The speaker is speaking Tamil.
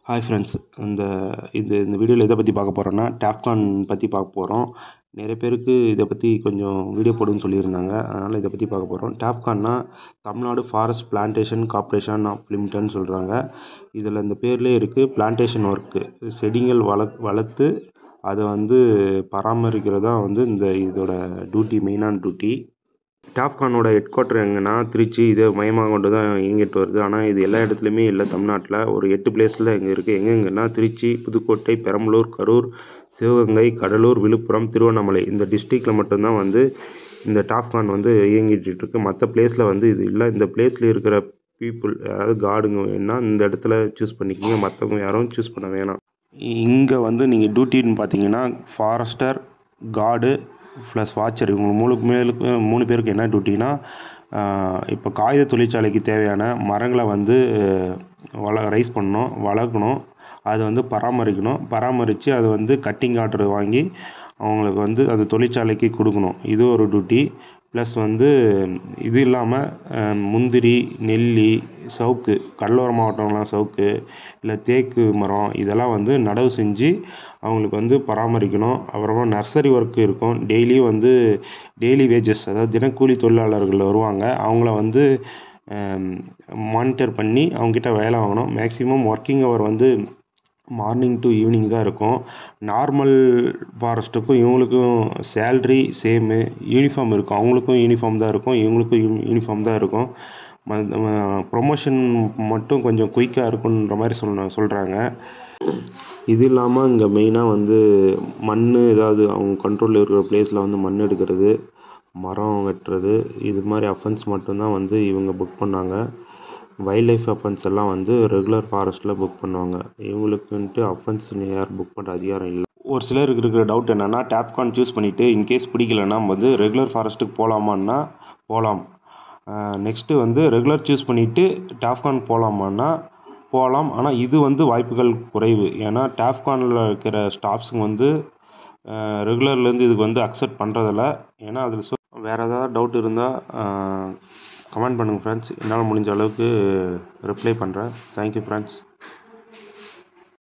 Hi friends. இந்த இந்த வீடியோவில் எதை பற்றி பார்க்க போகிறோன்னா டேப்கான் பற்றி பார்க்க போகிறோம். நிறைய பேருக்கு இதை பற்றி கொஞ்சம் வீடியோ போடுன்னு சொல்லியிருந்தாங்க. அதனால் இதை பற்றி பார்க்க போகிறோம். டேப்கான்னா Tamil Nadu forest plantation corporation of லிமிட்டட்னு சொல்கிறாங்க. இதில் இந்த பேர்லேயே இருக்குது பிளான்டேஷன் ஒர்க்கு. செடிகள் வளர்த்து அதை பராமரிக்கிறது தான் இதோட டியூட்டி, மெயினான டியூட்டி. டாப்கானோட ஹெட் குவார்ட்டர் எங்கன்னா திருச்சி. இதை மையமாக கொண்டு தான் இயங்கிட்டு வருது. ஆனால் இது எல்லா இடத்துலையுமே இல்லை. தமிழ்நாட்டில் ஒரு 8 பிளேஸில் இங்கே இருக்குது. எங்கெங்கன்னா திருச்சி, புதுக்கோட்டை, பெரம்பலூர், கரூர், சிவகங்கை, கடலூர், விழுப்புரம், திருவண்ணாமலை இந்த டிஸ்ட்ரிக்டில் மட்டும்தான் இந்த டாப்கான் இயங்கிட்டு இருக்குது. மற்ற பிளேஸில் இது இல்லை. இந்த பிளேஸில் இருக்கிற பீப்புள், அதாவது கார்டுங்க வேணா இந்த இடத்துல சூஸ் பண்ணிக்கிங்க. மற்றவங்க யாரும் சூஸ் பண்ண வேணாம். இங்கே நீங்கள் டியூட்டின்னு பார்த்தீங்கன்னா ஃபாரஸ்டர், கார்டு ப்ளஸ் வாட்சர், இவங்க 3 பேருக்கு என்ன டியூட்டினா, இப்போ காகித தொழிற்சாலைக்கு தேவையான மரங்களை ரைஸ் பண்ணணும், வளர்க்கணும், அதை பராமரித்து அதை கட்டிங் ஆர்டர் வாங்கி அவங்களுக்கு அந்த தொழிற்சாலைக்கு கொடுக்கணும். இது ஒரு டியூட்டி. ப்ளஸ் இது இல்லாமல் முந்திரி, நெல்லி, சவுக்கு, கடலோர மாவட்டம்லாம் சவுக்கு இல்லை தேக்கு மரம் இதெல்லாம் நடவு செஞ்சு அவங்களுக்கு பராமரிக்கணும். அப்புறமா நர்சரி ஒர்க்கு இருக்கும். டெய்லி வேஜஸ், அதாவது தினக்கூலி தொழிலாளர்கள் வருவாங்க. அவங்கள மானிட்டர் பண்ணி அவங்ககிட்ட வேலை வாங்கணும். Maximum working hour morning to evening தான் இருக்கும். நார்மல் ஃபாரஸ்ட்டுக்கும் இவங்களுக்கும் சேல்ரி சேமு, யூனிஃபார்ம் இருக்கும். அவங்களுக்கும் யூனிஃபார்ம் தான் இருக்கும், இவங்களுக்கும் யூனிஃபார்ம் தான் இருக்கும். ப்ரொமோஷன் மட்டும் கொஞ்சம் குயிக்காக இருக்குன்ற மாதிரி சொல்கிறாங்க. இது இல்லாமல் இங்கே மெயினாக மண், ஏதாவது அவங்க கண்ட்ரோலில் இருக்கிற பிளேஸில் மண் எடுக்கிறது, மரம் வெட்டுறது, இது மாதிரி அஃபென்ஸ் மட்டும்தான் இவங்க புக் பண்ணாங்க. வைல்ட் லைஃப் அஃபென்ஸ் எல்லாம் ரெகுலர் ஃபாரஸ்ட்டில் புக் பண்ணுவாங்க. இவங்களுக்குன்ட்டு அஃபென்ஸ் யார் புக் பண்ணுற அதிகாரம் இல்லை. ஒரு சிலருக்கு இருக்கிற டவுட் என்னென்னா, டேப்கான் சூஸ் பண்ணிவிட்டு இன்கேஸ் பிடிக்கலன்னா ரெகுலர் ஃபாரஸ்ட்டுக்கு போகலாமான்னா போகலாம். நெக்ஸ்ட்டு ரெகுலர் சூஸ் பண்ணிவிட்டு டேப்கான் போகலாமான்னா போகலாம். ஆனால் இது வாய்ப்புகள் குறைவு. ஏன்னா டேப்கானில் இருக்கிற ஸ்டாஃப்ஸுங்க ரெகுலர்லேருந்து இதுக்கு அக்செப்ட் பண்ணுறதில்ல. ஏன்னா அதில் வேறு ஏதாவது டவுட் இருந்தால் கமெண்ட் பண்ணுங்கள் ஃப்ரெண்ட்ஸ். என்னால் முடிஞ்ச அளவுக்கு ரிப்ளை பண்ணுறேன். Thank you friends.